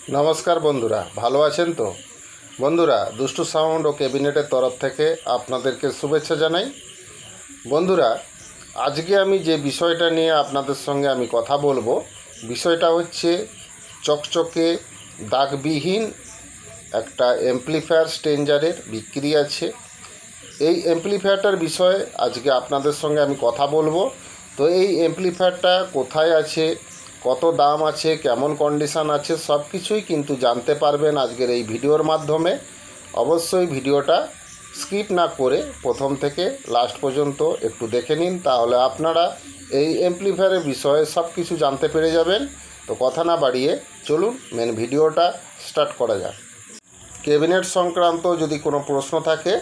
নমস্কার বন্ধুরা, ভালো আছেন তো? বন্ধুরা, দুষ্টু সাউন্ড ও ক্যাবিনেটের তরফ থেকে আপনাদেরকে শুভেচ্ছা জানাই। বন্ধুরা, আজকে আমি যে বিষয়টা নিয়ে আপনাদের সঙ্গে আমি কথা বলবো, বিষয়টা হচ্ছে চকচকে দাগবিহীন একটা অ্যাম্প্লিফায়ার স্ট্রেঞ্জারের বিক্রি আছে। এই অ্যাম্প্লিফায়ারটার বিষয়ে আজকে আপনাদের সঙ্গে আমি কথা বলবো। তো এই অ্যাম্প্লিফায়ারটা কোথায় আছে, কত দাম আছে, কেমন কন্ডিশান আছে, সব কিছুই কিন্তু জানতে পারবেন আজকের এই ভিডিওর মাধ্যমে। অবশ্যই ভিডিওটা স্কিপ না করে প্রথম থেকে লাস্ট পর্যন্ত একটু দেখে নিন, তাহলে আপনারা এই অ্যাম্প্লিফায়ারের বিষয়ে সব কিছু জানতে পেরে যাবেন। তো কথা না বাড়িয়ে চলুন মেন ভিডিওটা স্টার্ট করা যাক। ক্যাবিনেট সংক্রান্ত যদি কোনো প্রশ্ন থাকে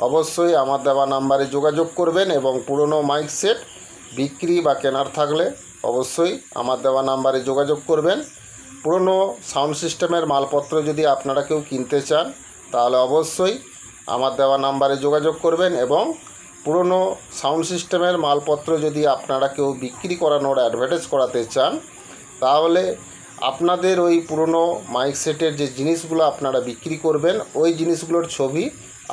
অবশ্যই আমার দেওয়া নাম্বারে যোগাযোগ করবেন, এবং পুরনো মাইক সেট বিক্রি বা কেনার থাকলে অবশ্যই আমার দেওয়া নাম্বারে যোগাযোগ করবেন। পুরনো সাউন্ড সিস্টেমের মালপত্র যদি আপনারা কেউ কিনতে চান তাহলে অবশ্যই আমার দেওয়া নাম্বারে যোগাযোগ করবেন, এবং পুরনো সাউন্ড সিস্টেমের মালপত্র যদি আপনারা কেউ বিক্রি করানোর অ্যাডভার্টাইজ করাতে চান তাহলে আপনাদের ওই পুরনো মাইক সেটের যে জিনিসগুলো আপনারা বিক্রি করবেন ওই জিনিসগুলোর ছবি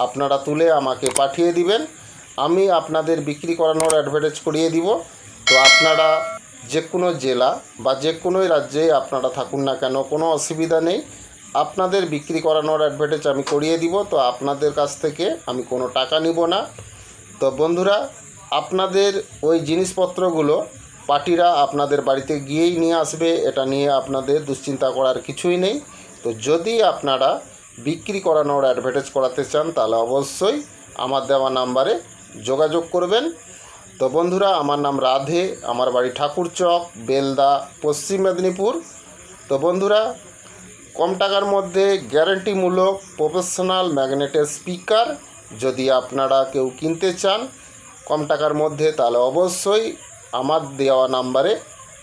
আপনারা তুলে আমাকে পাঠিয়ে দিবেন। আমি আপনাদের বিক্রি করানোর অ্যাডভার্টাইজ করিয়ে দিব। তো আপনারা যে কোনো জেলা বা যে কোনো রাজ্যে আপনারা থাকুন না কেন, কোনো অসুবিধা নেই, আপনাদের বিক্রি করানোর অ্যাডভার্টাইজ আমি করিয়ে দিব। তো আপনাদের কাছ থেকে আমি কোনো টাকা নিব না। তো বন্ধুরা, আপনাদের ওই জিনিসপত্রগুলো পার্টিরা আপনাদের বাড়িতে গিয়েই নিয়ে আসবে, এটা নিয়ে আপনাদের দুশ্চিন্তা করার কিছুই নেই। তো যদি আপনারা বিক্রি করানোর অ্যাডভার্টাইজ করাতে চান তাহলে অবশ্যই আমার দেওয়া নাম্বারে যোগাযোগ করবেন। তো বন্ধুরা, আমার নাম রাধে, আমার বাড়ি ঠাকুরচক, বেলদা, পশ্চিম মেদিনীপুর। তো বন্ধুরা, কম টাকার মধ্যে গ্যারান্টিমূলক প্রফেশনাল ম্যাগনেটের স্পিকার যদি আপনারা কেউ কিনতে চান কম টাকার মধ্যে, তাহলে অবশ্যই আমার দেওয়া নাম্বারে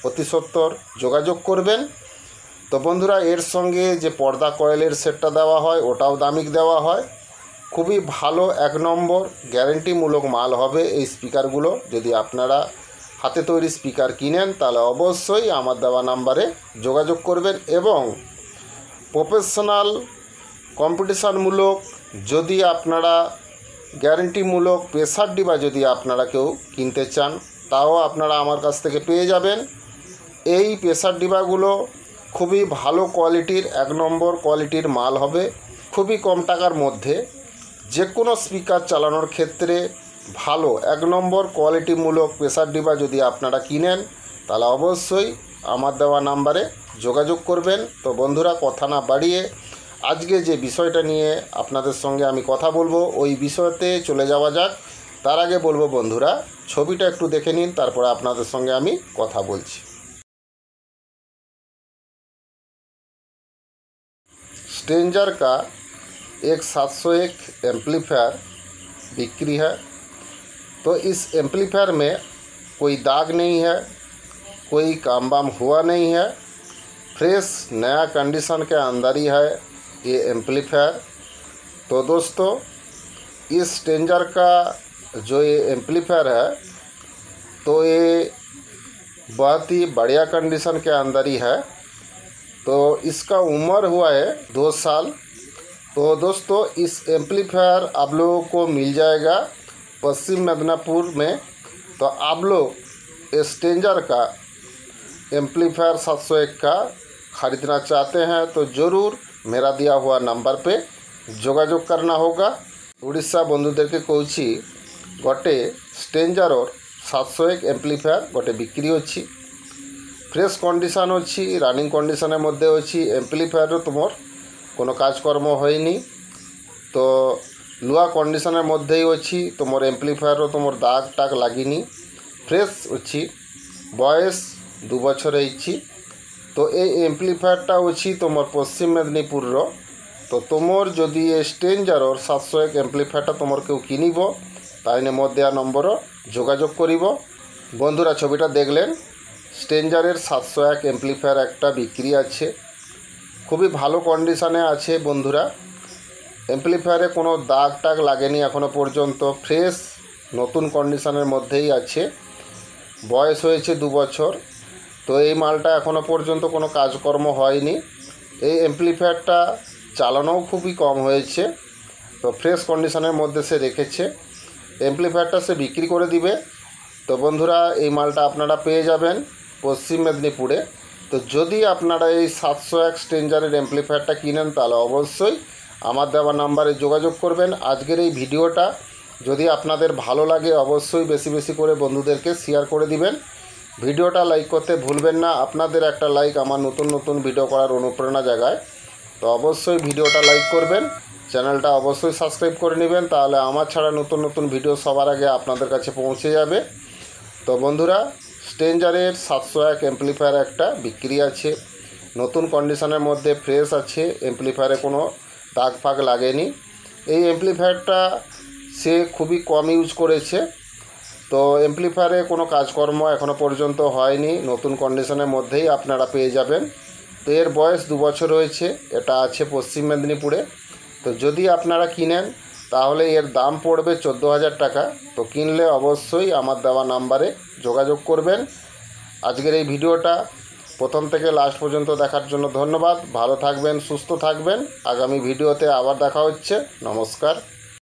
অতি সত্বর যোগাযোগ করবেন। তো বন্ধুরা, এর সঙ্গে যে পর্দা কয়েলের সেটটা দেওয়া হয় ওটাও দামিক দেওয়া হয়। খুবই ভালো এক নম্বর গ্যারান্টিমূলক মাল হবে এই স্পিকারগুলো। যদি আপনারা হাতে তৈরি স্পিকার কিনেন তাহলে অবশ্যই আমার দেওয়া নাম্বারে যোগাযোগ করবেন, এবং প্রফেশনাল কম্পিটিশানমূলক যদি আপনারা গ্যারান্টিমূলক প্রেসার ডিবা যদি আপনারা কেউ কিনতে চান তাও আপনারা আমার কাছ থেকে পেয়ে যাবেন। এই প্রেসার ডিবাগুলো খুবই ভালো কোয়ালিটির এক নম্বর কোয়ালিটির মাল হবে। খুবই কম টাকার মধ্যে যে কোনো স্পিকার চালানোর ক্ষেত্রে ভালো এক নম্বর কোয়ালিটিমূলক প্রেসার ডিবা যদি আপনারা কিনেন তাহলে অবশ্যই আমার দেওয়া নাম্বারে যোগাযোগ করবেন। তো বন্ধুরা, কথা না বাড়িয়ে আজকে যে বিষয়টা নিয়ে আপনাদের সঙ্গে আমি কথা বলবো ওই বিষয়তে চলে যাওয়া যাক। তার আগে বলবো বন্ধুরা, ছবিটা একটু দেখে নিন, তারপরে আপনাদের সঙ্গে আমি কথা বলছি। स्ट्रेंजर का एक 701 एम्पलीफायर बिक्री है। तो इस एम्पलीफायर में कोई दाग नहीं है, कोई काम वाम हुआ नहीं है, फ्रेश नया कंडीशन के अंदर ही है ये एम्पलीफायर। तो दोस्तों, इस स्ट्रेंजर का जो ये एम्पलीफायर है तो ये बहुत ही बढ़िया कंडीशन के अंदर ही है। तो इसका उम्र हुआ है 2 साल। तो दोस्तों, इस एम्पलीफायर आप लोगों को मिल जाएगा पश्चिम मेदिनीपुर में। तो आप लोग स्ट्रेंजर का एम्पलीफायर 701 का ख़रीदना चाहते हैं तो ज़रूर मेरा दिया हुआ नंबर पे যোগাযোগ करना होगा। उड़ीसा বন্ধুদেরকে কইছি গোটে স্ট্রেঞ্জার 701 एम्पलीफायर गोटे बिक्री अच्छी, फ्रेश कंडीशन अच्छी, रनिंग कंडीशन मध्य अच्छी। एम्पलीफायर तुमर कोनो काजकर्म होयनी, तो लुआ कंडीशन मध्य ही अच्छी। तुमर एम्पलीफायर तुमर दाग टाग लगिनी, फ्रेश अच्छी, बयस 2 बछर होइछि। तो ये एम्पलीफायरटा अच्छी तुमर पश्चिम मेदिनीपुर। तो तुमर जदि ये स्ट्रेंजर 701 एम्पलीफायरटा तुमर केउ किनिब ताइने मोर देया नम्बर जोगाजोग करिब। बंधुरा, छविटा देखलेन स्ट्रेंजारेर 701 एम्पलीफायर एकटा बिक्री आछे, खूबই ভালো কন্ডিশনে আছে। বন্ধুরা, এমপ্লিফায়ারে কোনো দাগ টাগ লাগেনি এখনো পর্যন্ত, ফ্রেশ নতুন কন্ডিশনের মধ্যেই আছে। বয়স হয়েছে 2 বছর। তো এই মালটা এখনো পর্যন্ত কোনো কাজকর্ম হয়নি। এই অ্যাম্প্লিফায়ারটা চালানোও খুবই কম হয়েছে, তো ফ্রেশ কন্ডিশনের মধ্যে সে রেখেছে। অ্যাম্প্লিফায়ারটা সে বিক্রি করে দিবে। তো বন্ধুরা, এই মালটা আপনারা পেয়ে যাবেন পশ্চিম মেদিনীপুরে। তো যদি আপনারা এই 701 স্ট্রেঞ্জারের অ্যাম্প্লিফায়ারটা কিনেন তাহলে অবশ্যই আমার দেওয়া নাম্বারে যোগাযোগ করবেন। আজকের এই ভিডিওটা যদি আপনাদের ভালো লাগে অবশ্যই বেশি বেশি করে বন্ধুদেরকে শেয়ার করে দিবেন। ভিডিওটা লাইক করতে ভুলবেন না, আপনাদের একটা লাইক আমার নতুন নতুন ভিডিও করার অনুপ্রেরণা জাগায়। তো অবশ্যই ভিডিওটা লাইক করবেন, চ্যানেলটা অবশ্যই সাবস্ক্রাইব করে নেবেন, তাহলে আমার ছাড়া নতুন নতুন ভিডিও সবার আগে আপনাদের কাছে পৌঁছে যাবে। তো বন্ধুরা, স্ট্রেঞ্জারের 701 অ্যাম্প্লিফায়ার একটা বিক্রি আছে, নতুন কন্ডিশনের মধ্যে ফ্রেশ আছে, অ্যাম্প্লিফায়ারে কোনো দাগ ফাগ লাগেনি। এই অ্যাম্প্লিফায়ারটা সে খুবই কম ইউজ করেছে, তো অ্যাম্প্লিফায়ারে কোনো কাজকর্ম এখনও পর্যন্ত হয়নি, নতুন কন্ডিশনের মধ্যেই আপনারা পেয়ে যাবেন। তো এর বয়স 2 বছর হয়েছে, এটা আছে পশ্চিম মেদিনীপুরে। তো যদি আপনারা কিনেন তাহলে এর দাম পড়বে 14,000 টাকা। তো কিনলে অবশ্যই আমার দেওয়া নাম্বারে যোগাযোগ করবেন। আজকের এই ভিডিওটা প্রথম থেকে লাস্ট পর্যন্ত দেখার জন্য ধন্যবাদ। ভালো থাকবেন, সুস্থ থাকবেন। আগামী ভিডিওতে আবার দেখা হচ্ছে। নমস্কার।